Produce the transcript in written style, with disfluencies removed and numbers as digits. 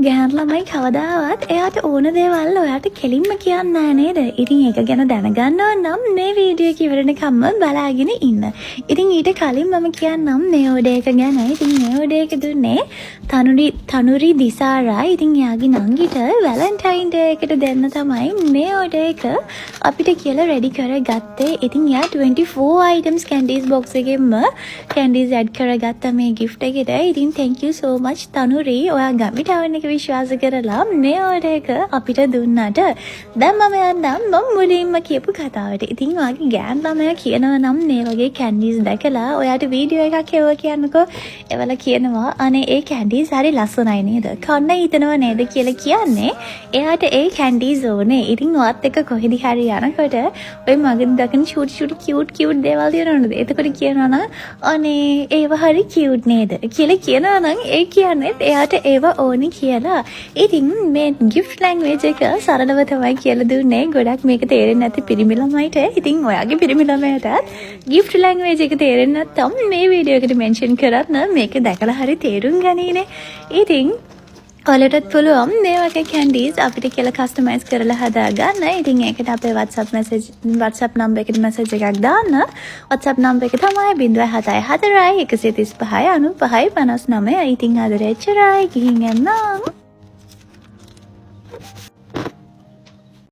ගැහැණු ළමයි කවදාවත් එයාට ඕන දේවල් ඔයාට කෙලින්ම කියන්නේ නැහැ නේද? ඉතින් ඒක ගැන දැනගන්න ඕන නම් මේ වීඩියෝ එක ඉවරනකම්ම බලාගෙන ඉන්න. ඉතින් ඊට කලින් මම කියන්නම් මේ ඕඩර් එක ගැන. ඉතින් මේ ඕඩර් එක දුන්නේ තනුරි දිසාරා. ඉතින් එයාගේ නංගිට වැලන්ටයින් ඩේ එකට දෙන්න තමයි මේ ඕඩර් එක අපිට කියලා රෙඩි කරගත්තේ. ඉතින් එයා 24 items candies box එකෙන්ම candies add කරගත්ත මේ gift එකට. ඉතින් thank you so much තනුරි. ඔයා ගමිටාවන් එක විශ්වාස කරලා මේ ඕඩර් එක අපිට දුන්නාට. දැන් මම යන්නම් මම මුලින්ම කියපු කතාවට. ඉතින් ඔයාගේ ගෑන් ළමයා කියනවා නම් මේ වගේ candies දැකලා ඔයාට වීඩියෝ එකක් හෙව්වා කියන්නකෝ. එවලා කියනවා අනේ ඒ candies හරි ලස්සනයි නේද? කන්න හිතනවා නේද කියලා කියන්නේ. එයාට ඒ candies ඕනේ. ඉතින් ඔයත් එක්ක කොහෙද හරි යනකොට ඔය මගෙන් දකින cute දේවල් තියෙනවද? එතකොට කියනවා නම් අනේ ඒව හරි cute නේද කියලා කියනවා නම් ඒ කියන්නේ එයාට ඒව ඕනි කියලා. ඉතින් මේ gift language එක සරලව තමයි කියලා දුන්නේ. ගොඩක් මේක තේරෙන්නේ නැති පිරිමි ළමයිට. ඉතින් ඔයාගේ පිරිමි ළමයාටත් gift language එක තේරෙන්නේ නැත්නම් මේ වීඩියෝ එකට mention කරන්න මේක දැකලා හරි තේරුම් ගනීනේ. ඉතින් ඔයාලටත් පුළුවන් මේ වගේ candies අපිට කියලා customize කරලා හදාගන්න. ඉතින් ඒකට අපේ WhatsApp number එකට message එකක් දාන්න. WhatsApp number එක තමයි 074 135 95 59. ඉතින් ආදරේ එච්චරයි. ගිහින් යන්නම්.